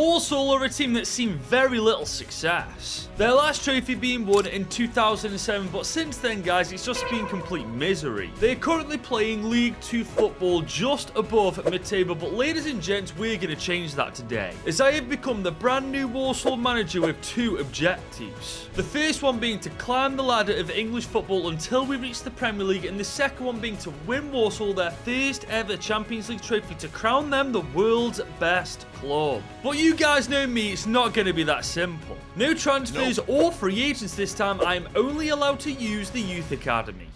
Walsall are a team that's seen very little success. Their last trophy being won in 2007, but since then, guys, it's just been complete misery. They're currently playing League 2 football just above mid-table, but ladies and gents, we're going to change that today, as I have become the brand new Walsall manager with two objectives. The first one being to climb the ladder of English football until we reach the Premier League, and the second one being to win Walsall their first ever Champions League trophy to crown them the world's best club. But you guys know me, it's not going to be that simple. No transfers or free agents this time. I am only allowed to use the youth academy.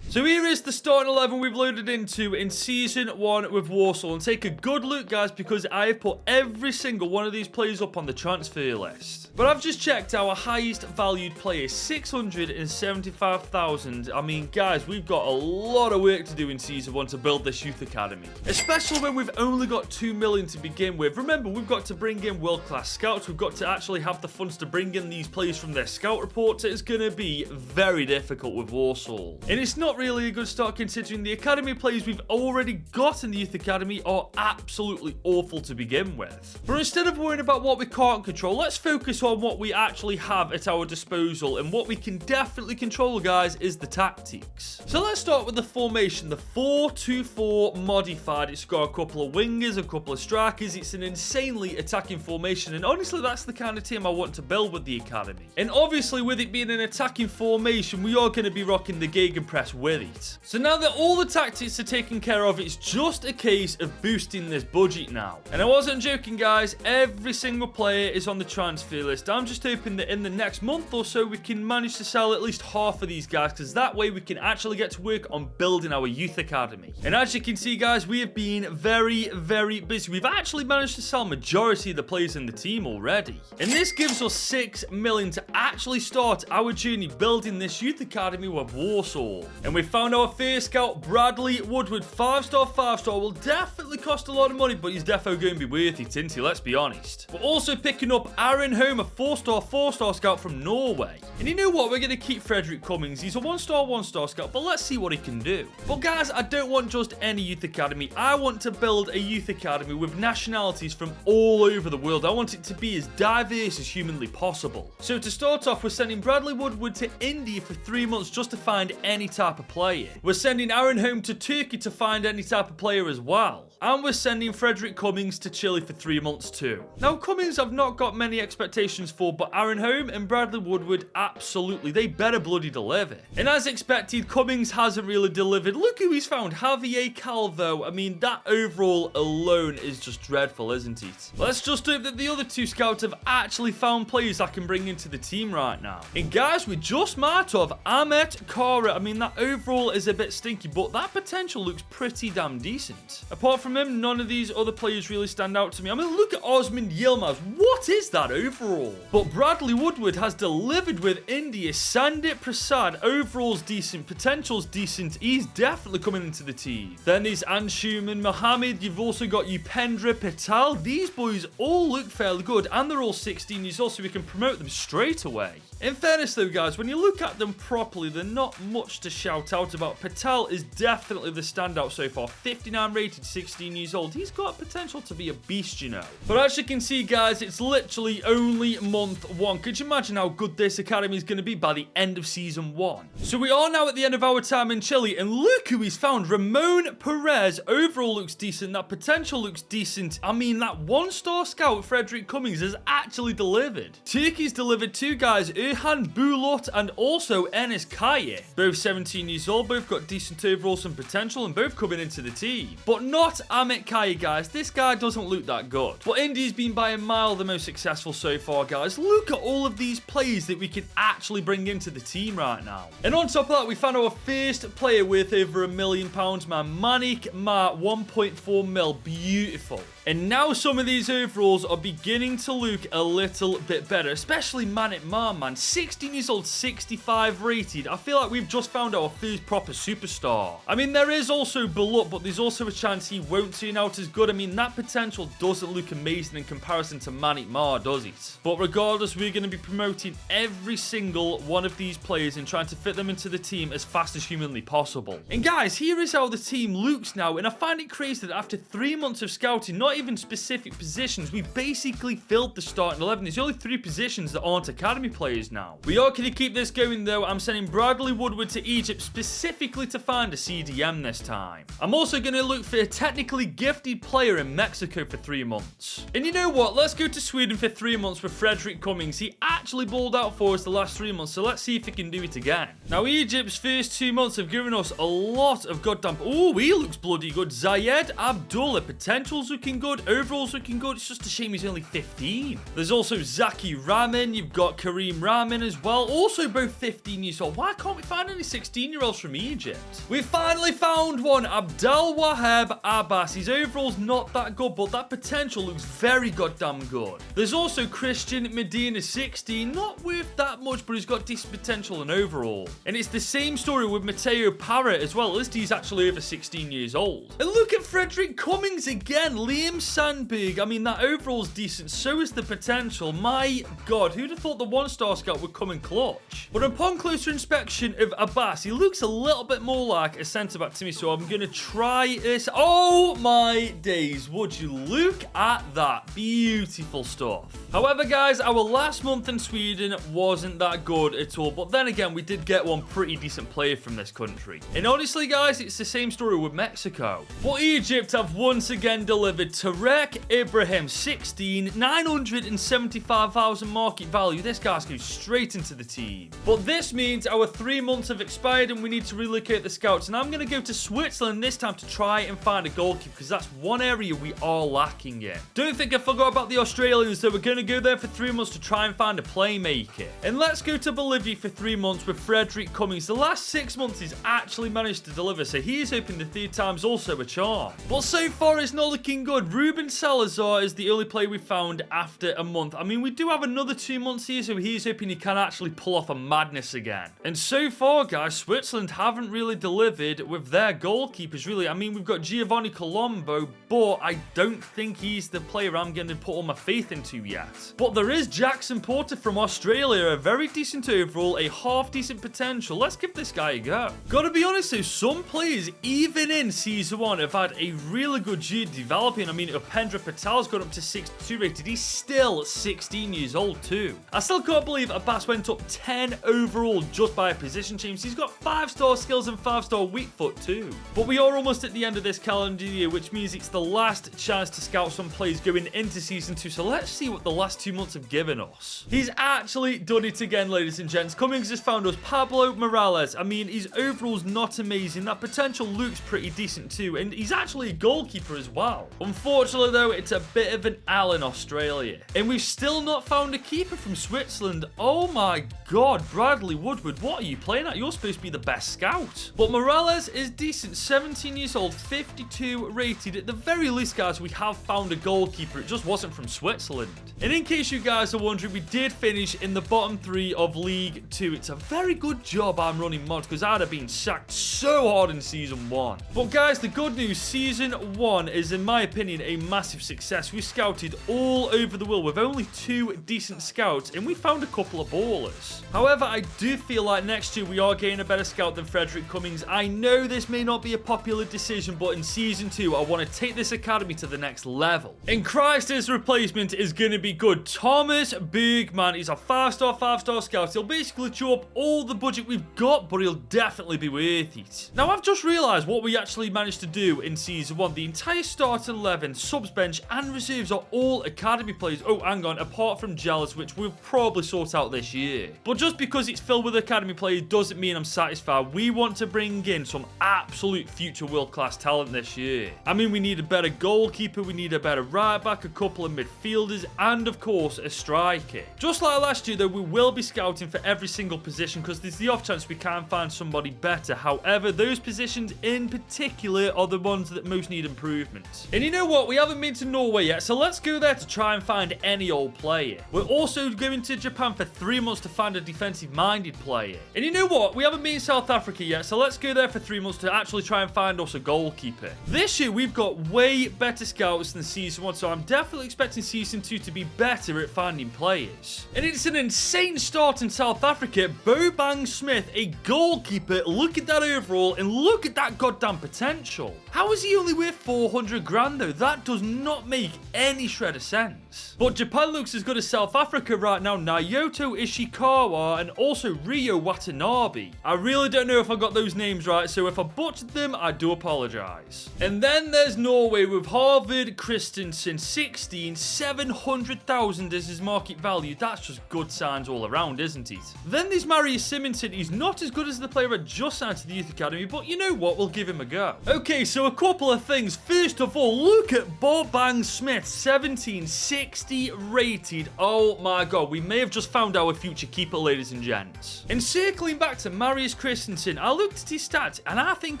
So here is the starting 11 we've loaded into in Season 1 with Walsall. And take a good look, guys, because I have put every single one of these players up on the transfer list. But I've just checked our highest valued player, 675,000. I mean, guys, we've got a lot of work to do in Season 1 to build this youth academy. Especially when we've only got 2 million to begin with. Remember, we've got to bring in world-class scouts. We've got to actually have the funds to bring in these players from their scout reports. It's going to be very difficult with Walsall. And it's not really a good start considering the academy players we've already got in the youth academy are absolutely awful to begin with. But instead of worrying about what we can't control, let's focus on what we actually have at our disposal, and what we can definitely control, guys, is the tactics. So let's start with the formation, the 4-2-4 modified. It's got a couple of wingers, a couple of strikers. It's an insanely attacking formation, and honestly that's the kind of team I want to build with the academy. And obviously with it being an attacking formation, we are going to be rocking the gegenpress with it. So now that all the tactics are taken care of, it's just a case of boosting this budget now. And I wasn't joking, guys, every single player is on the transfer list. I'm just hoping that in the next month or so we can manage to sell at least half of these guys, because that way we can actually get to work on building our youth academy. And as you can see, guys, we have been very, very busy. We've actually managed to sell majority of the players in the team already. And this gives us 6 million to actually start our journey building this youth academy with Walsall. And we found our first scout, Bradley Woodward, 5-star, 5-star. Will definitely cost a lot of money, but he's definitely going to be worth it, isn't he? Let's be honest. We're also picking up Aaron Holm, a 4-star, 4-star scout from Norway. And you know what? We're going to keep Frederick Cummings. He's a 1-star, 1-star scout, but let's see what he can do. But guys, I don't want just any youth academy. I want to build a youth academy with nationalities from all over the world. I want it to be as diverse as humanly possible. So to start off, we're sending Bradley Woodward to India for 3 months just to find any type of player. We're sending Aaron Holm to Turkey to find any type of player as well. And we're sending Frederick Cummings to Chile for 3 months too. Now, Cummings I've not got many expectations for, but Aaron Holm and Bradley Woodward, absolutely, they better bloody deliver. And as expected, Cummings hasn't really delivered. Look who he's found, Javier Calvo. I mean, that overall alone is just dreadful, isn't it? Let's just hope that the other two scouts have actually found players I can bring into the team right now. And guys, we just might have Ahmet Kara. I mean, that overall is a bit stinky, but that potential looks pretty damn decent. Apart from him, none of these other players really stand out to me. I mean, look at Osman Yilmaz. What is that overall? But Bradley Woodward has delivered with India. Sandip Prasad, overall's decent, potential's decent. He's definitely coming into the team. Then there's Anshuman Mohammed. You've also got Upendra Patel. These boys all look fairly good, and they're all 16 years old, so we can promote them straight away. In fairness though, guys, when you look at them properly, they're not much to shout out about. Patel is definitely the standout so far. 59 rated, 16 years old. He's got potential to be a beast, you know. But as you can see, guys, it's literally only month 1. Could you imagine how good this academy is going to be by the end of Season 1? So we are now at the end of our time in Chile, and look who he's found. Ramon Perez. Overall looks decent. That potential looks decent. I mean, that 1-star scout, Frederick Cummings, has actually delivered. Turkey's delivered 2 guys, Erhan Bulut and also Enes Kaya. Both 17 years old, both got decent overalls and potential, and both coming into the team. But not Ahmet Kaya, guys. This guy doesn't look that good. But India's been by a mile the most successful so far, guys. Look at all of these players that we can actually bring into the team right now. And on top of that, we found our first player worth over £1 million, man. Manik Ma, 1.4 mil. Beautiful. And now some of these overalls are beginning to look a little bit better, especially Manik Ma, man. 16 years old, 65 rated. I feel like we've just found our first proper superstar. I mean, there is also Balut, but there's also a chance he won't turn out as good. I mean, that potential doesn't look amazing in comparison to Manik Ma, does it? But regardless, we're going to be promoting every single one of these players and trying to fit them into the team as fast as humanly possible. And guys, here is how the team looks now, and I find it crazy that after 3 months of scouting, not not even specific positions. We've basically filled the starting 11. There's only 3 positions that aren't academy players now. We are going to keep this going though. I'm sending Bradley Woodward to Egypt specifically to find a CDM this time. I'm also going to look for a technically gifted player in Mexico for 3 months. And you know what? Let's go to Sweden for 3 months with Frederick Cummings. He actually balled out for us the last 3 months, so let's see if he can do it again. Now, Egypt's first 2 months have given us a lot of goddamn... Oh, he looks bloody good. Zayed Abdullah, potential's looking good, overall's looking good. It's just a shame he's only 15. There's also Zaki Ramin. You've got Kareem Ramin as well, also both 15 years old. Why can't we find any 16-year-olds from Egypt? We finally found one, Abdel Wahab Abbas. His overall's not that good, but that potential looks very goddamn good. There's also Christian Medina, 16, not with that much, but he's got decent potential in overall. And it's the same story with Mateo Parra as well. At least he's actually over 16 years old. And look at Frederick Cummings again, Liam Sandberg. I mean, that overall's decent, so is the potential. My God, who'd have thought the 1-star scout would come in clutch? But upon closer inspection of Abbas, he looks a little bit more like a centre-back to me, so I'm going to try this. Oh my days, would you look at that? Beautiful stuff. However, guys, our last month in Sweden wasn't that good at all, but then again, we did get one pretty decent player from this country. And honestly, guys, it's the same story with Mexico. But Egypt have once again delivered Tarek Ibrahim, 16, 975,000 market value. This guy's going straight into the team. But this means our 3 months have expired and we need to relocate the scouts. And I'm going to go to Switzerland this time to try and find a goalkeeper, because that's one area we are lacking in. Don't think I forgot about the Australians, though. We're going to go there for 3 months to try and find a playmaker. And let's go to Bolivia for 3 months with Frederick Cummings. The last 6 months he's actually managed to deliver, so he is hoping the 3rd time's also a charm. But so far it's not looking good. Ruben Salazar is the only player we found after a month. I mean, we do have another 2 months here, so he's hoping he can actually pull off a madness again. And so far, guys, Switzerland haven't really delivered with their goalkeepers, really. I mean, we've got Giovanni Colombo, but I don't think he's the player I'm going to put all my faith into yet. But there is Jackson Porter from Australia, a very decent overall, a half-decent potential. Let's give this guy a go. Gotta be honest though, some players, even in Season 1, have had a really good year developing. I mean, Upendra Patel's got up to 62 rated. He's still 16 years old too. I still can't believe Abbas went up 10 overall just by a position change. He's got 5-star skills and 5-star weak foot too. But we are almost at the end of this calendar year, which means it's the last chance to scout some players going into Season 2. So let's see what the last 2 months have given us. He's actually done it again, ladies and gents. Cummings has found us Pablo Morales. I mean, his overall's not amazing. That potential looks pretty decent too. And he's actually a goalkeeper as well. Unfortunately, though, it's a bit of an L in Australia. And we've still not found a keeper from Switzerland. Oh my God, Bradley Woodward, what are you playing at? You're supposed to be the best scout. But Morales is decent. 17 years old, 52 rated. At the very least, guys, we have found a goalkeeper. It just wasn't from Switzerland. And in case you guys are wondering, we did finish in the bottom 3 of League 2. It's a very good job I'm running mods, because I'd have been sacked so hard in Season 1. But guys, the good news, Season 1 is, in my opinion, a massive success. We scouted all over the world with only 2 decent scouts, and we found a couple of ballers. However, I do feel like next year we are getting a better scout than Frederick Cummings. I know this may not be a popular decision, but in Season 2, I want to take this academy to the next level. And Christ, his replacement is going to be good. Thomas Bergman. He's a 5-star scout. He'll basically chew up all the budget we've got, but he'll definitely be worth it. Now, I've just realised what we actually managed to do in Season 1. The entire starting 11, subs bench, and reserves are all academy players. Oh, hang on, apart from Jealous, which we'll probably sort out this year. But just because it's filled with academy players doesn't mean I'm satisfied. We want to bring in some absolute future world-class talent this year. I mean, we need a better goalkeeper, we need a better right back, a couple of midfielders, and of course, a striker. Just like last year, though, we will be scouting for every single position, because there's the off chance we can find somebody better. However, those positions in particular are the ones that most need improvement. And you know what? We haven't been to Norway yet, so let's go there to try and find any old player. We're also going to Japan for 3 months to find a defensive-minded player. And you know what? We haven't been to South Africa yet, so let's go there for 3 months to actually try and find us a goalkeeper. This year, we've got way better scouts than Season 1, so I'm definitely expecting Season 2 to be better at finding players. And it's an insane start in South Africa. Bobang Smith, a goalkeeper. Look at that overall, and look at that goddamn potential. How is he only worth 400 grand, though? That does not make any shred of sense. But Japan looks as good as South Africa right now. Naoto Ishikawa and also Ryo Watanabe. I really don't know if I got those names right, so if I butchered them, I do apologize. And then there's Norway with Harvard Christensen, 16, 700,000 is his market value. That's just good signs all around, isn't it? Then there's Marius Simonsen. He's not as good as the player I just signed to the youth academy, but you know what? We'll give him a go. Okay, so a couple of things. First of all, look at Bob Bang Smith, 1760 rated. Oh my god, we may have just found our future keeper, ladies and gents. And circling back to Marius Christensen, I looked at his stats and I think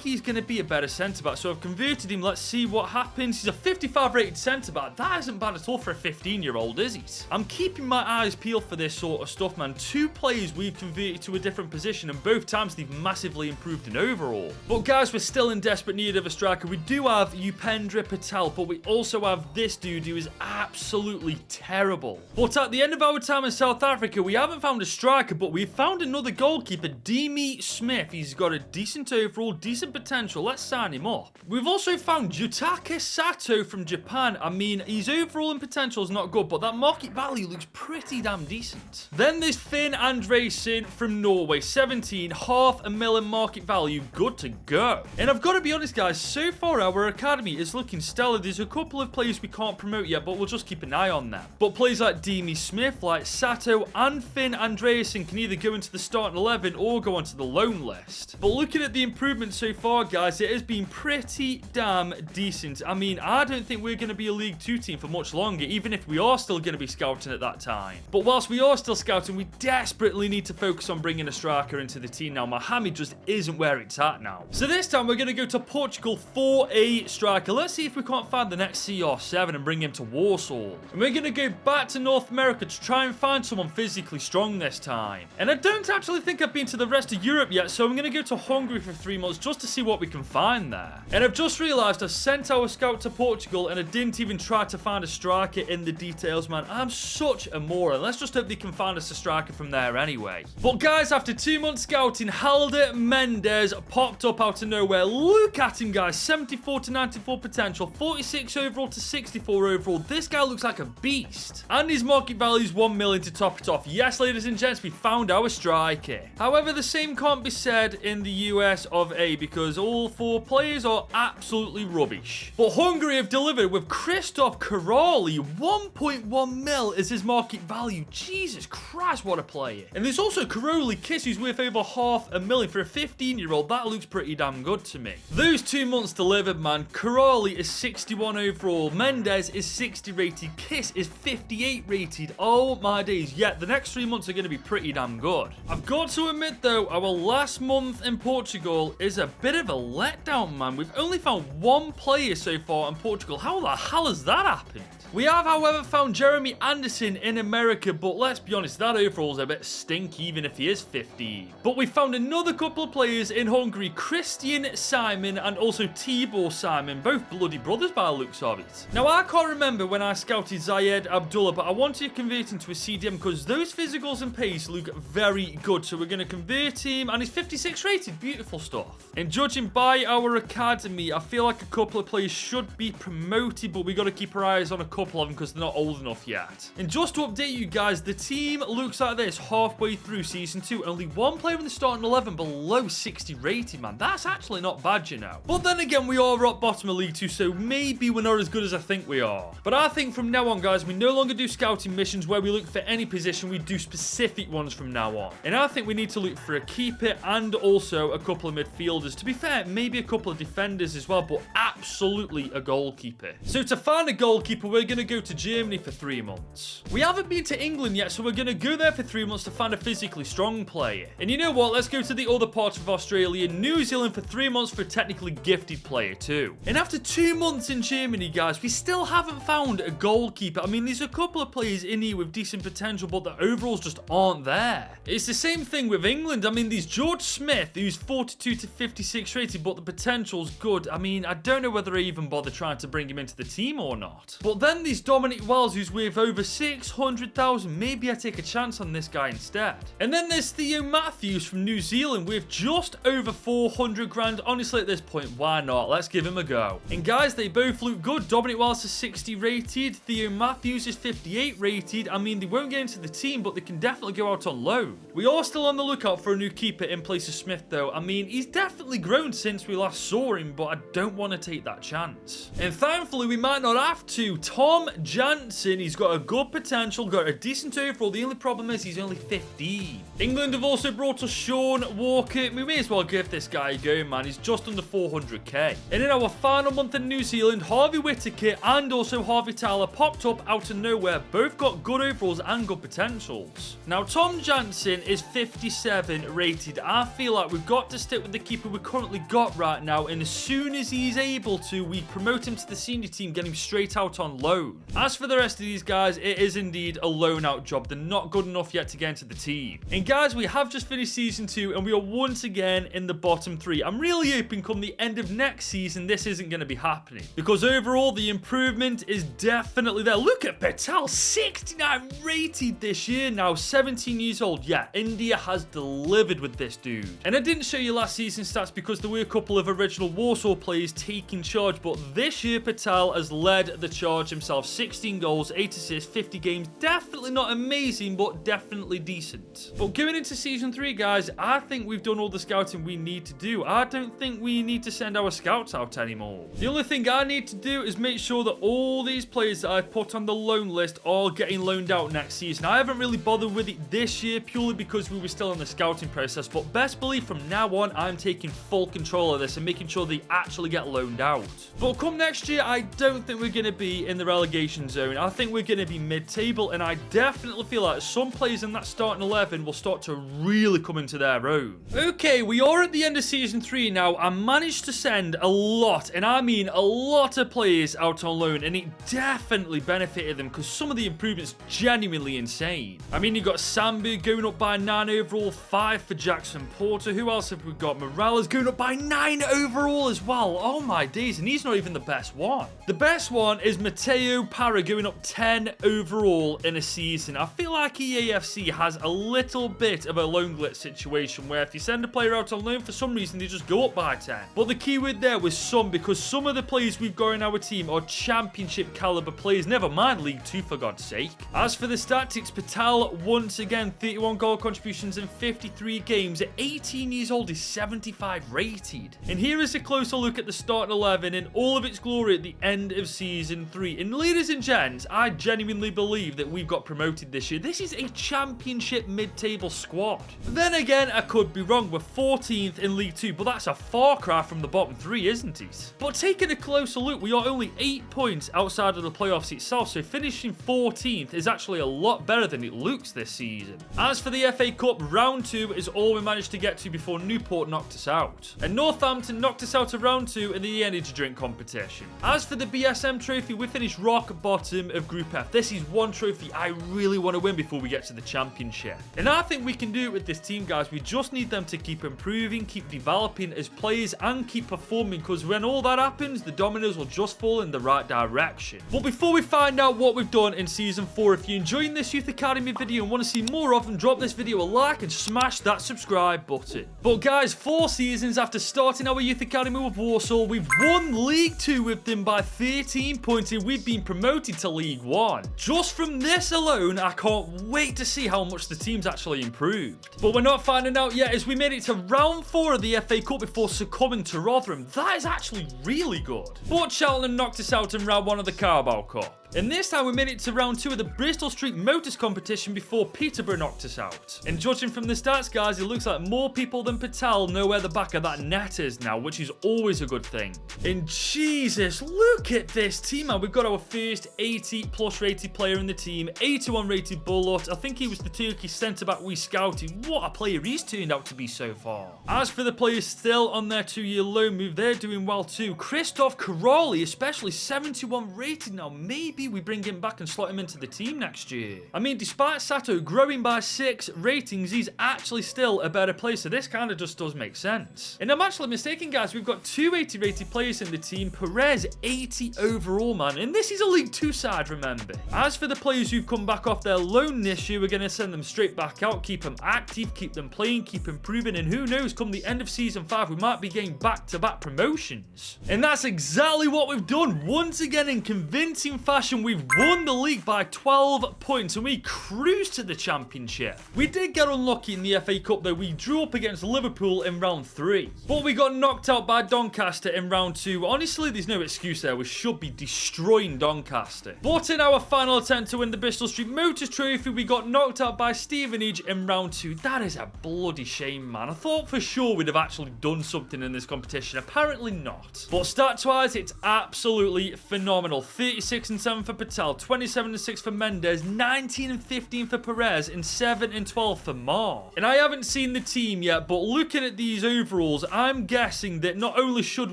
he's going to be a better centre-back, so I've converted him. Let's see what happens. He's a 55 rated centre-back. That isn't bad at all for a 15-year-old, is it? I'm keeping my eyes peeled for this sort of stuff, man. 2 players we've converted to a different position, and both times they've massively improved in overall. But guys, we're still in desperate need of a striker. We do have Upendra Patel, but we also have this dude who is absolutely terrible. But at the end of our time in South Africa, we haven't found a striker, but we've found another goalkeeper, Demi Smith. He's got a decent overall, decent potential. Let's sign him up. We've also found Jutake Sato from Japan. I mean, his overall and potential is not good, but that market value looks pretty damn decent. Then there's Finn Andresen from Norway, 17, $500,000 market value, good to go. And I've got to be honest, guys, so far our academy is looking stellar. There's a couple of players we can't promote yet, but we'll just keep an eye on them. But players like Demi Smith, like Sato and Finn Andresen can either go into the starting 11 or go onto the loan list. But looking at the improvement so far, guys, it has been pretty damn decent. I mean, I don't think we're going to be a League 2 team for much longer, even if we are still going to be scouting at that time. But whilst we are still scouting, we desperately need to focus on bringing a striker into the team now. Mohamed just isn't where it's at now. So this time we're going to go to Portugal for a striker. Let's see if we can't find the next CR7 and bring him to Walsall. And we're going to go back to North America to try and find someone physically strong this time. And I don't actually think I've been to the rest of Europe yet, so I'm going to go to Hungary for 3 months just to see what we can find there. And I've just realised I sent our scout to Portugal and I didn't even try to find a striker in the details, man. I'm such a moron. Let's just hope they can find us a striker from there anyway. But guys, after 2 months scouting, Halder Mendes popped up out of nowhere. Look at him, guys. 74 to 94 potential, 46 overall to 64 overall. This guy looks like a beast. And his market value is 1 million to top it off. Yes, ladies and gents, we found our striker. However, the same can't be said in the US of A because all 4 players are absolutely rubbish. But Hungary have delivered with Christoph Karali. 1.1 mil is his market value. Jesus Christ, what a player. And there's also Karoli Kiss, who's worth over $500,000 for a 15-year-old. That looks pretty damn good to me. Those 2 months delivered, man. Karali is 61 overall. Mendes is 60 rated. Kiss is 58 rated. Oh my days. Yeah, the next 3 months are going to be pretty damn good. I've got to admit, though, our last month in Portugal is a bit of a letdown, man. We've only found 1 player so far in Portugal. How the hell has that happened? We have, however, found Jeremy Anderson in America, but let's be honest, that overall is a bit stinky, even if he is 15. But we found another couple of players in Hungary, Christian Simon and also Tibor Simon, both bloody brothers by the looks of it. Now, I can't remember when I scouted Zayed Abdullah, but I wanted to convert him to a CDM because those physicals and pace look very good. So we're going to convert him, and he's 56 rated. Beautiful stuff. And judging by our academy, I feel like a couple of players should be promoted, but we got to keep our eyes on a couple of them because they're not old enough yet. And just to update you guys, the team looks like this halfway through season 2. Only 1 player in the starting 11 below 60 rated, man. That's actually not bad, you know. But then again, we are at bottom of League 2, so maybe we're not as good as I think we are. But I think from now on, guys, we no longer do scouting missions where we look for any position. We do specific ones from now on. And I think we need to look for a keeper and also a couple of midfielders. To be fair, maybe a couple of defenders as well, but absolutely a goalkeeper. So to find a goalkeeper, we're going to go to Germany for 3 months. We haven't been to England yet, so we're going to go there for 3 months to find a physically strong player. And you know what? Let's go to the other parts of Australia, New Zealand for 3 months for a technically gifted player too. And after 2 months in Germany, guys, we still haven't found a goalkeeper. I mean, there's a couple of players in here with decent potential, but the overalls just aren't there. It's the same thing with England. I mean, there's George Smith, who's 42 to 56 rated, but the potential's good. I mean, I don't know whether I even bother trying to bring him into the team or not. But then there's Dominic Wells, who's worth over 600,000. Maybe I take a chance on this guy instead. And then there's Theo Matthews from New Zealand with just over 400 grand. Honestly, at this point, why not? Let's give him a go. And guys, they both both look good. Dominic Wells is 60 rated. Theo Matthews is 58 rated. I mean, they won't get into the team, but they can definitely go out on loan. We are still on the lookout for a new keeper in place of Smith, though. I mean, he's definitely grown since we last saw him, but I don't want to take that chance. And thankfully, we might not have to. Tom Jansen, he's got a good potential, got a decent overall. The only problem is he's only 15. England have also brought us Sean Walker. We may as well give this guy a go, man. He's just under 400k. And in our final month in New Zealand, Harvey Whittaker and also Harvey Tyler popped up out of nowhere. Both got good overalls and good potentials. Now, Tom Jansen is 57 rated. I feel like we've got to stick with the keeper we currently got right now, and as soon as he's able to, we promote him to the senior team, get him straight out on loan. As for the rest of these guys, it is indeed a loan out job. They're not good enough yet to get into the team. And guys, we have just finished season 2 and we are once again in the bottom 3. I'm really hoping come the end of next season this isn't going to be happening, because overall the improvement is definitely there. Look at Patel, 69 rated this year now, 17 years old. Yeah, India has delivered with this dude. And I didn't show you last season's stats because there were a couple of original Walsall players taking charge, but this year Patel has led the charge himself. 16 goals, 8 assists, 50 games. Definitely not amazing, but definitely decent. But going into season 3, guys, I think we've done all the scouting we need to do. I don't think we need to send our scouts out anymore. The only thing I need to do is make sure that all these players that I've put on the loan list are getting loaned out next season. I haven't really bothered with it this year purely because we were still in the scouting process, but best believe from now on I'm taking full control of this and making sure they actually get loaned out. But come next year, I don't think we're going to be in the relegation zone. I think we're going to be mid-table, and I definitely feel like some players in that starting 11 will start to really come into their own. Okay, we are at the end of season 3 now. I managed to send a lot, and I mean a lot of players out on loan, and it definitely benefited them because some of the improvements genuinely insane. I mean, you got Sambu going up by 9 overall, 5 for Jackson Porter. Who else have we got? Morales going up by 9 overall as well. Oh my days, and he's not even the best one. The best one is Mateo Parra going up 10 overall in a season. I feel like EAFC has a little bit of a loan glitch situation where if you send a player out on loan, for some reason they just go up by 10. But the keyword there was some, because some of the players we've got in our team are championship caliber players, never mind League 2 for God's sake. As for the statistics, Patel once again 31 goal contributions in 53 games. At 18 years old, is 75 rated. And here is a closer look at the starting 11 in all of its glory at the end of season 3. And ladies and gents, I genuinely believe that we've got promoted this year. This is a championship mid-table squad. Then again, I could be wrong. We're 14th in League 2, but that's a far cry from the bottom 3, isn't it? But taking a closer look, we are only 8 points outside of the playoffs itself, so finishing 14th is actually a lot better than it looks this season. As for the FA Cup, round 2 is all we managed to get to before Newport knocked us out. And Northampton knocked us out of round 2 in the energy drink competition. As for the BSM trophy, we finished rock bottom of Group F. This is one trophy I really want to win before we get to the championship. And I think we can do it with this team, guys. We just need them to keep improving, keep developing as players, and keep performing, because when all that happens, the dominoes will just fall in the right direction. But before we find out what we've done in Season 4, if you're enjoying this Youth Academy video and want to see more of them, drop this video a like and smash that subscribe button. But guys, 4 seasons after starting our Youth Academy with Walsall, we've won League 2 with them by 13 points, and we've been promoted to League 1. Just from this alone, I can't wait to see how much the team's actually improved. But we're not finding out yet, as we made it to round 4 of the FA Cup before succumbing to Rotherham. That is actually really good. But Cheltenham knocked us out in round 1 of the Carabao Cup. And this time we made it to round 2 of the Bristol Street Motors competition before Peterborough knocked us out. And judging from the stats, guys, it looks like more people than Patel know where the back of that net is now, which is always a good thing. And Jesus, look at this team, man. We've got our first 80+ rated player in the team, 81 rated Bullet. I think he was the Turkish centre-back we scouted. What a player he's turned out to be so far. As for the players still on their 2-year loan move, they're doing well too. Christoph Karali, especially 71 rated now, maybe maybe we bring him back and slot him into the team next year. I mean, despite Sato growing by 6 ratings, he's actually still a better player, so this kind of just does make sense. And I'm actually mistaken, guys. We've got 2 80 rated players in the team. Perez, 80 overall, man. And this is a League 2 side, remember. As for the players who've come back off their loan this year, we're going to send them straight back out, keep them active, keep them playing, keep improving, and who knows, come the end of Season 5, we might be getting back-to-back promotions. And that's exactly what we've done. Once again, in convincing fashion, we've won the league by 12 points, and we cruise to the championship. We did get unlucky in the FA Cup, though. We drew up against Liverpool in round 3. But we got knocked out by Doncaster in round 2. Honestly, there's no excuse there. We should be destroying Doncaster. But in our final attempt to win the Bristol Street Motors Trophy, we got knocked out by Stevenage in round 2. That is a bloody shame, man. I thought for sure we'd have actually done something in this competition. Apparently not. But stats-wise, it's absolutely phenomenal. 36 and 7 for Patel, 27 and 6 for Mendes, 19 and 15 for Perez, and 7 and 12 for Mar. And I haven't seen the team yet, but looking at these overalls, I'm guessing that not only should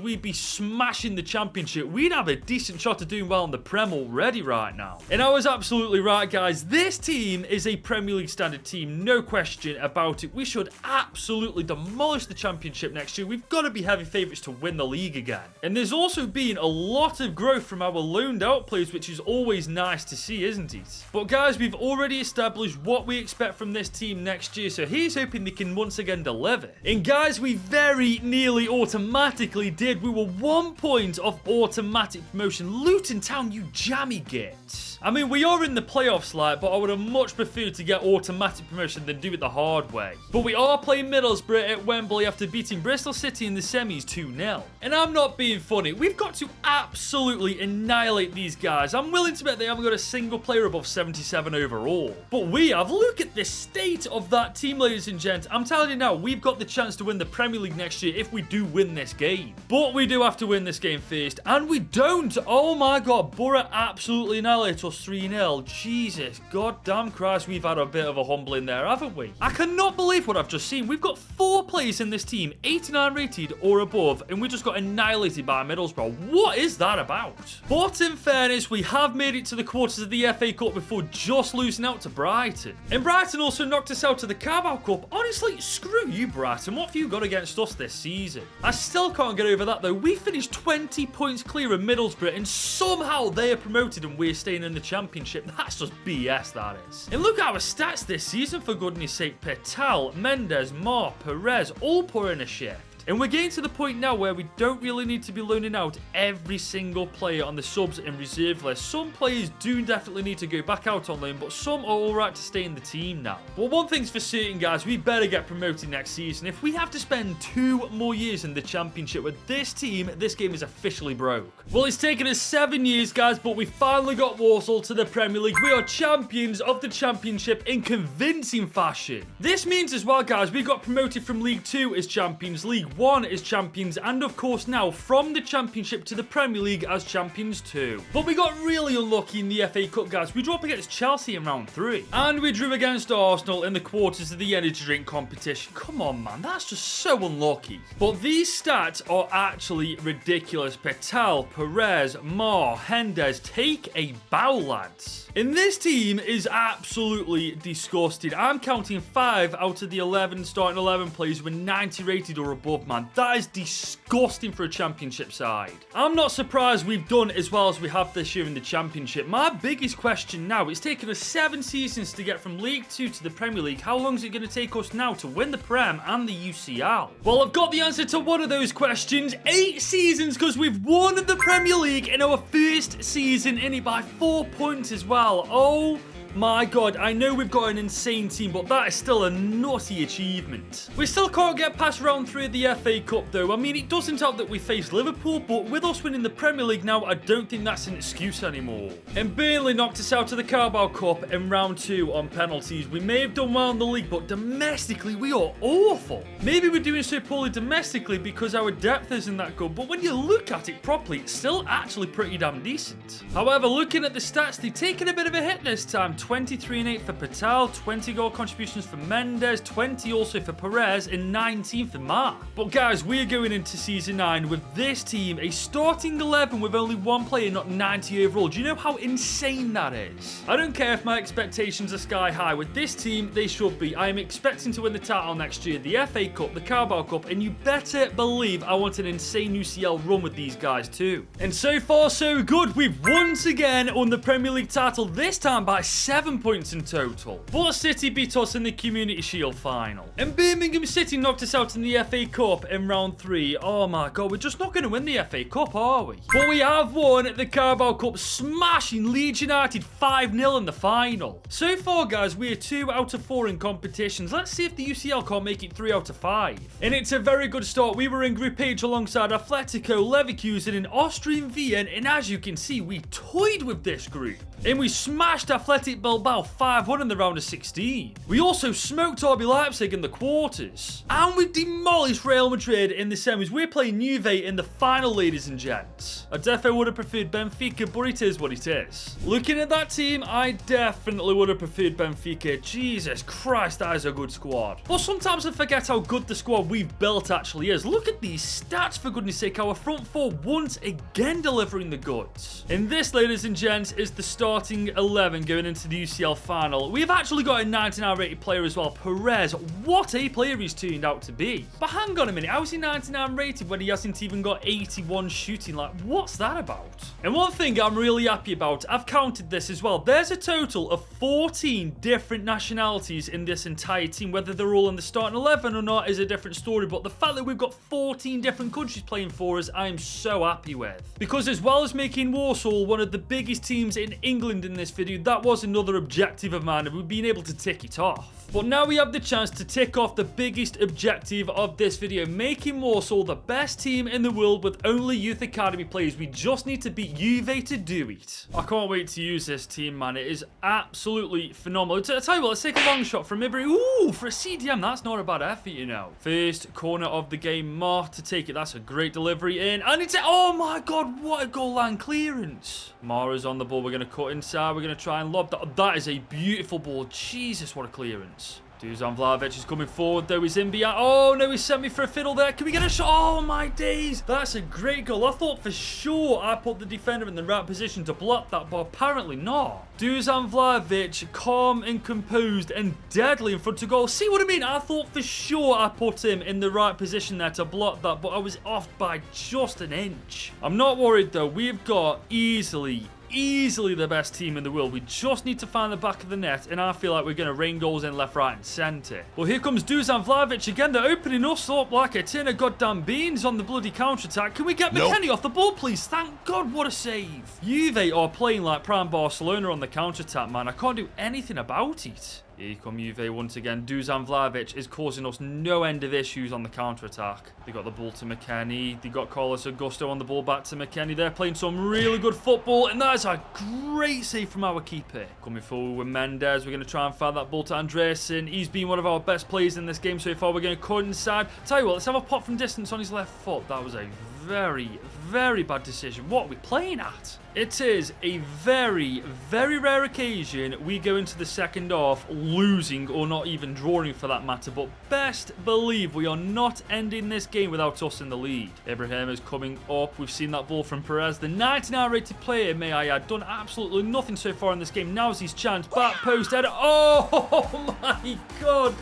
we be smashing the championship, we'd have a decent shot of doing well in the Prem already right now. And I was absolutely right, guys. This team is a Premier League standard team, no question about it. We should absolutely demolish the championship next year. We've got to be heavy favourites to win the league again. And there's also been a lot of growth from our loaned out players, which is always nice to see, isn't it? But guys, we've already established what we expect from this team next year, so here's hoping they can once again deliver. And guys, we very nearly automatically did. We were 1 point off automatic promotion. Luton Town, you jammy git. I mean, we are in the playoffs, like, but I would have much preferred to get automatic promotion than do it the hard way. But we are playing Middlesbrough at Wembley after beating Bristol City in the semis 2-0. And I'm not being funny. We've got to absolutely annihilate these guys. I'm willing to bet they haven't got a single player above 77 overall. But we have. Look at the state of that team, ladies and gents. I'm telling you now, we've got the chance to win the Premier League next year if we do win this game. But we do have to win this game first. And we don't. Oh my God. Borough absolutely annihilate us 3-0. Jesus, goddamn Christ, we've had a bit of a humbling there, haven't we? I cannot believe what I've just seen. We've got 4 players in this team, 89 rated or above, and we just got annihilated by Middlesbrough. What is that about? But in fairness, we have made it to the quarters of the FA Cup before just losing out to Brighton. And Brighton also knocked us out of the Carabao Cup. Honestly, screw you, Brighton. What have you got against us this season? I still can't get over that, though. We finished 20 points clear of Middlesbrough, and somehow they are promoted and we're staying in the championship. That's just BS, that is. And look at our stats this season, for goodness sake. Patel, Mendes, Mar, Perez, all pouring a shift. And we're getting to the point now where we don't really need to be loaning out every single player on the subs and reserve list. Some players do definitely need to go back out on loan, but some are alright to stay in the team now. But one thing's for certain, guys, we better get promoted next season. If we have to spend 2 more years in the championship with this team, this game is officially broke. Well, it's taken us 7 years, guys, but we finally got Walsall to the Premier League. We are champions of the championship in convincing fashion. This means as well, guys, we got promoted from League 2 as champions, League 1 as champions, and of course now from the championship to the Premier League as champions too. But we got really unlucky in the FA Cup, guys. We drew up against Chelsea in round 3, and we drew against Arsenal in the quarters of the energy drink competition. Come on, man, that's just so unlucky. But these stats are actually ridiculous. Patel, Perez, Mar, Hendes, take a bow, lads. And this team is absolutely disgusting. I'm counting 5 out of the 11 starting 11 players were 90 rated or above, man. That is disgusting for a championship side. I'm not surprised we've done as well as we have this year in the championship. My biggest question now, it's taken us 7 seasons to get from League 2 to the Premier League. How long is it going to take us now to win the Prem and the UCL? Well, I've got the answer to one of those questions. 8 seasons, because we've won the Premier League in our first season, in it by 4 points as well. Oh my God, I know we've got an insane team, but that is still a nutty achievement. We still can't get past round 3 of the FA Cup, though. I mean, it doesn't help that we faced Liverpool, but with us winning the Premier League now, I don't think that's an excuse anymore. And Burnley knocked us out of the Carabao Cup in round 2 on penalties. We may have done well in the league, but domestically, we are awful. Maybe we're doing so poorly domestically because our depth isn't that good, but when you look at it properly, it's still actually pretty damn decent. However, looking at the stats, they've taken a bit of a hit this time. 23 and 8 for Patel, 20 goal contributions for Mendes, 20 also for Perez, and 19 for Mark. But guys, we're going into Season 9 with this team, a starting 11 with only one player, not 90 overall. Do you know how insane that is? I don't care if my expectations are sky high. With this team, they should be. I am expecting to win the title next year, the FA Cup, the Carabao Cup, and you better believe I want an insane UCL run with these guys too. And so far, so good. We've once again won the Premier League title, this time by 7 points in total. But City beat us in the Community Shield final. And Birmingham City knocked us out in the FA Cup in round 3. Oh my god, we're just not going to win the FA Cup, are we? But we have won the Carabao Cup, smashing Leeds United 5-0 in the final. So far, guys, we are 2 out of 4 in competitions. Let's see if the UCL can't make it 3 out of 5. And it's a very good start. We were in Group H alongside Atletico, Leverkusen, and Austrian Vienna, and as you can see, we toyed with this group. And we smashed Athletic Bilbao 5-1 in the round of 16. We also smoked RB Leipzig in the quarters. And we demolished Real Madrid in the semis. We're playing Juve in the final, ladies and gents. I definitely would have preferred Benfica, but it is what it is. Looking at that team, I definitely would have preferred Benfica. Jesus Christ, that is a good squad. But sometimes I forget how good the squad we've built actually is. Look at these stats, for goodness sake. Our front four once again delivering the goods. And this, ladies and gents, is the starting 11 going into the UCL final. We've actually got a 99 rated player as well, Perez. What a player he's turned out to be. But hang on a minute, how is he 99 rated when he hasn't even got 81 shooting? Like, what's that about? And one thing I'm really happy about, I've counted this as well. There's a total of 14 different nationalities in this entire team. Whether they're all in the starting 11 or not is a different story, but the fact that we've got 14 different countries playing for us, I am so happy with. Because as well as making Walsall one of the biggest teams in England in this video, that was another objective of mine, and we've been able to tick it off. But now we have the chance to tick off the biggest objective of this video, making Walsall the best team in the world with only youth academy players. We just need to beat Juve to do it. I can't wait to use this team, man. It is absolutely phenomenal. I'll tell you what, let's take a long shot from Ibri. Ooh, for a CDM, that's not a bad effort, you know. First corner of the game, Mark to take it. That's a great delivery in. And it's, oh my god, what a goal line clearance. Mara's on the ball. We're going to cut inside. We're going to try and lob that. That is a beautiful ball. Jesus, what a clearance. Dusan Vlahovic is coming forward, though. He's in behind. Oh, no, he sent me for a fiddle there. Can we get a shot? Oh, my days. That's a great goal. I thought for sure I put the defender in the right position to block that, but apparently not. Dusan Vlahovic, calm and composed and deadly in front of goal. See what I mean? I thought for sure I put him in the right position there to block that, but I was off by just an inch. I'm not worried, though. We've got easily the best team in the world. We just need to find the back of the net, and I feel like we're going to rain goals in left, right, and centre. Well, here comes Dusan Vlahovic again. They're opening us up like a tin of goddamn beans on the bloody counter-attack. Can we get McKennie off the ball, please? Thank God, what a save. Juve are playing like prime Barcelona on the counter-attack, man. I can't do anything about it. Here come Juve once again. Dusan Vlahovic is causing us no end of issues on the counter-attack. They got the ball to McKennie. They got Carlos Augusto on the ball back to McKennie. They're playing some really good football, and that is a great save from our keeper. Coming forward with Mendes. We're going to try and find that ball to Andresen. He's been one of our best players in this game so far. We're going to cut inside. Tell you what, let's have a pop from distance on his left foot. That was a very, very bad decision. What are we playing at? It is a very, very rare occasion we go into the second half losing or not even drawing for that matter, but best believe we are not ending this game without us in the lead. Ibrahim is coming up. We've seen that ball from Perez. The 99 rated player, may I add, done absolutely nothing so far in this game. Now's his chance. Back post header. Oh my god.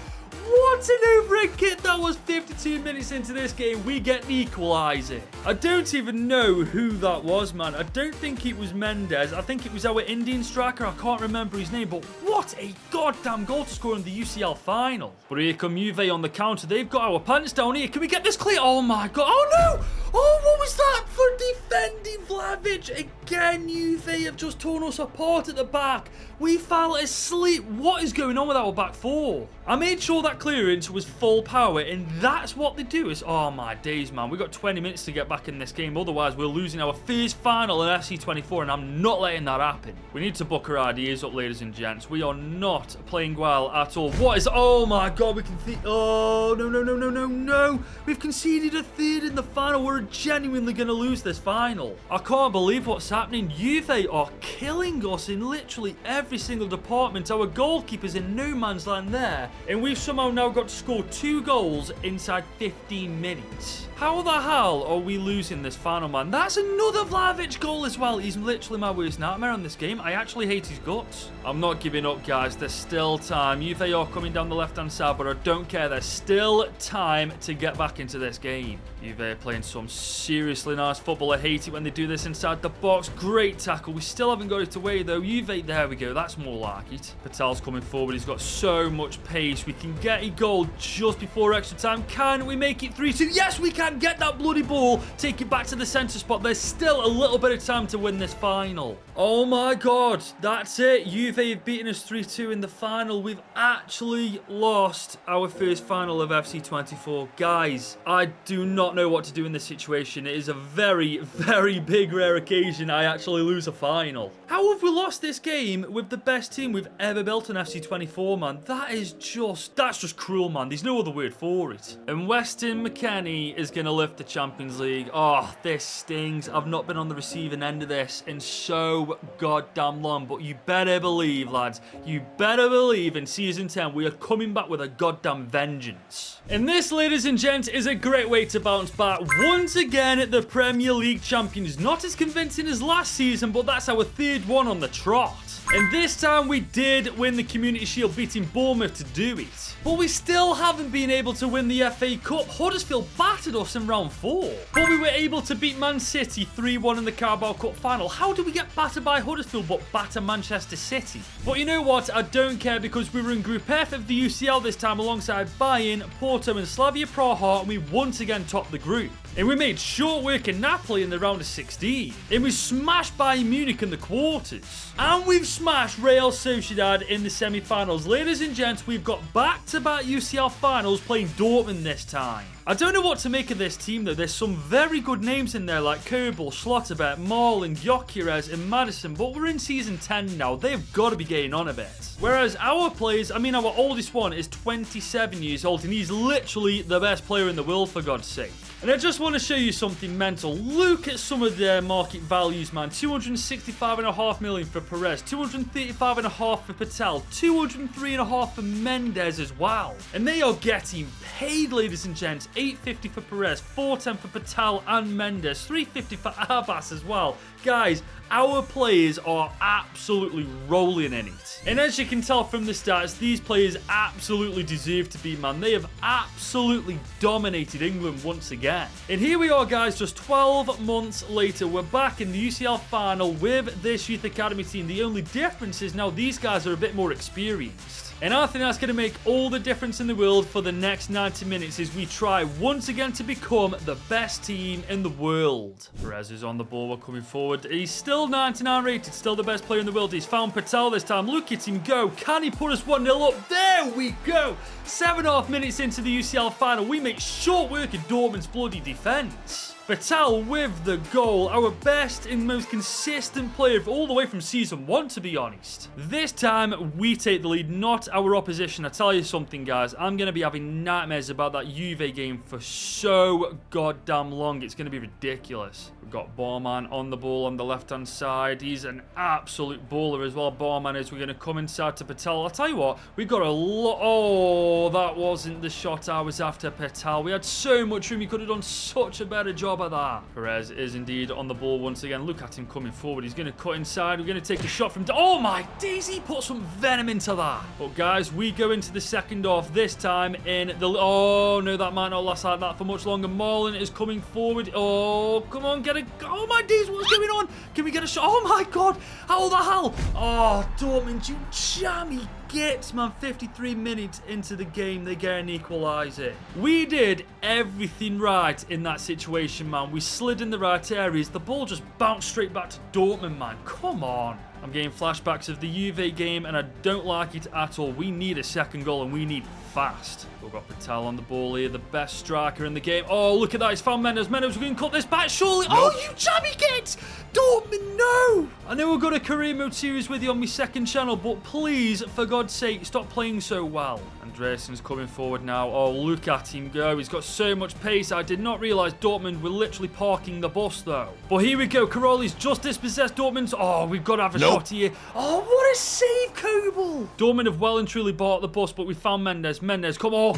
What an overhead kick. That was 52 minutes into this game. We get the equaliser. I don't even know who that was, man. I don't think it was Mendes. I think it was our Indian striker. I can't remember his name, but what a goddamn goal to score in the UCL final. But here come Juve on the counter. They've got our pants down here. Can we get this clear? Oh my god. Oh no. Oh, what was that for defending Vlahovic? Again, Juve have just torn us apart at the back. We fell asleep. What is going on with our back four? I made sure that clearance was full power, and that's what they do. Is, oh my days, man. We've got 20 minutes to get back in this game. Otherwise, we're losing our first final in FC24, and I'm not letting that happen. We need to book our ideas up, ladies and gents. We are not playing well at all. What is... Oh my god, we can... Oh, no. We've conceded a third in the final. We're we're genuinely going to lose this final. I can't believe what's happening. Juve are killing us in literally every single department. Our goalkeeper's in no man's land there, and we've somehow now got to score 2 goals inside 15 minutes. How the hell are we losing this final, man? That's another Vlahovic goal as well. He's literally my worst nightmare on this game. I actually hate his guts. I'm not giving up, guys. There's still time. Juve are coming down the left-hand side, but I don't care. There's still time to get back into this game. Juve are playing some seriously nice football. I hate it when they do this inside the box. Great tackle. We still haven't got it away, though. Juve, there we go. That's more like it. Patel's coming forward. He's got so much pace. We can get a goal just before extra time. Can we make it 3-2? Yes, we can. Get that bloody ball. Take it back to the centre spot. There's still a little bit of time to win this final. Oh my god. That's it. Juve have beaten us 3-2 in the final. We've actually lost our first final of FC24. Guys, I do not know what to do in this situation. It is a very, very big rare occasion I actually lose a final. How have we lost this game with the best team we've ever built on FC24, man? That's just cruel, man. There's no other word for it. And Weston McKennie is going to lift the Champions League. Oh, this stings. I've not been on the receiving end of this in so goddamn long, but you better believe, lads, you better believe in Season 10 we are coming back with a goddamn vengeance. And this, ladies and gents, is a great way to bounce back. Once again, the Premier League champions. Not as convincing as last season, but that's our 3rd one on the trot. And this time we did win the Community Shield, beating Bournemouth to do it. But we still haven't been able to win the FA Cup. Huddersfield battered us in round 4. But we were able to beat Man City 3-1 in the Carabao Cup final. How did we get battered by Huddersfield but batter Manchester City? But you know what? I don't care, because we were in Group F of the UCL this time alongside Bayern, Porto and Slavia Praha, and we once again topped the group. And we made short work in Napoli in the round of 16. And we smashed Bayern Munich in the quarters. And we've smashed Real Sociedad in the semi-finals. Ladies and gents, we've got back-to-back UCL finals playing Dortmund this time. I don't know what to make of this team, though. There's some very good names in there like Köbel, Schlotterbeck, Marlin, Gyökeres and Madison, but we're in Season 10 now. They've got to be getting on a bit. Whereas our players, I mean, our oldest one is 27 years old, and he's literally the best player in the world, for God's sake. And I just want to show you something mental. Look at some of their market values, man. 265.5 million for Perez, 235.5 for Patel, 203.5 for Mendes as well. And they are getting paid, ladies and gents. 850 for Perez, 410 for Patel and Mendes, 350 for Abbas as well. Guys, our players are absolutely rolling in it. And as you can tell from the stats, these players absolutely deserve to be, man. They have absolutely dominated England once again. And here we are, guys, just 12 months later. We're back in the UCL final with this youth academy team. The only difference is now these guys are a bit more experienced. And I think that's going to make all the difference in the world for the next 90 minutes as we try once again to become the best team in the world. Perez is on the ball. We're coming forward. He's still 99 rated, still the best player in the world. He's found Patel this time. Look at him go. Can he put us 1-0 up? There we go. 7.5 minutes into the UCL final. We make short work of Dortmund's bloody defence. Patel with the goal, our best and most consistent player all the way from Season 1, to be honest. This time, we take the lead, not our opposition. I tell you something, guys, I'm going to be having nightmares about that Juve game for so goddamn long. It's going to be ridiculous. We've got Barman on the ball on the left-hand side. He's an absolute baller as well, Barman is. We're going to come inside to Patel. I'll tell you what, we've got a lot... Oh, that wasn't the shot I was after, Patel. We had so much room. He could have done such a better job of that. Perez is indeed on the ball once again. Look at him coming forward. He's going to cut inside. We're going to take a shot from... Oh, my days. He put some venom into that. But, guys, we go into the second half this time in the... Oh, no, that might not last like that for much longer. Marlin is coming forward. Oh, come on, get a... Oh, my days, what's going on? Can we get a shot? Oh, my God. How the hell? Oh, Dortmund, you jammy gits, man. 53 minutes into the game, they get an equaliser. We did everything right in that situation, man. We slid in the right areas. The ball just bounced straight back to Dortmund, man. Come on. I'm getting flashbacks of the Juve game, and I don't like it at all. We need a second goal, and we need fast. We've got Patel on the ball here, the best striker in the game. Oh, look at that. He's found Mendes. Mendes, we're going to cut this back, surely. Nope. Oh, you jammy kids! Dortmund, no! I know we've got a career mode series with you on my second channel, but please, for God's sake, stop playing so well. Andreessen's coming forward now. Oh, look at him go. He's got so much pace. I did not realise Dortmund were literally parking the bus, though. But here we go. Karoli's just dispossessed Dortmund. Oh, we've got to have a shot here. Oh, what a save, Kobel. Dortmund have well and truly bought the bus, but we found Mendes. Mendes, come on.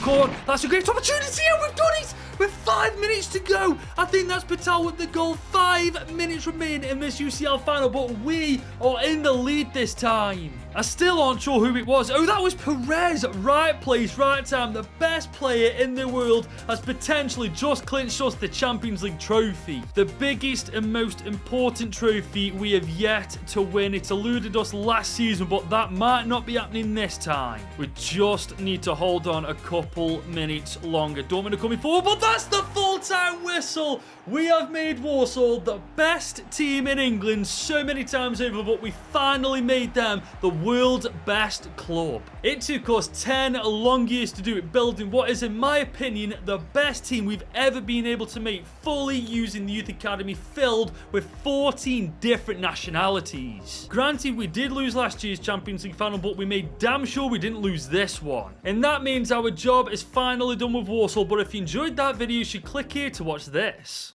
That's a great opportunity, and we've done it. With 5 minutes to go. I think that's Patel with the goal. 5 minutes remain in this UCL final, but we are in the lead this time. I still aren't sure who it was. Oh, that was Perez. Right place, right time. The best player in the world has potentially just clinched us the Champions League trophy. The biggest and most important trophy we have yet to win. It eluded us last season, but that might not be happening this time. We just need to hold on a couple minutes longer. Dortmund are coming forward, but that's the full-time whistle. We have made Walsall the best team in England so many times over, but we finally made them the world's best club. It took us 10 long years to do it, building what is, in my opinion, the best team we've ever been able to make, fully using the youth academy, filled with 14 different nationalities. Granted, we did lose last year's Champions League final, but we made damn sure we didn't lose this one. And that means our job is finally done with Walsall, but if you enjoyed that video, you should click here to watch this.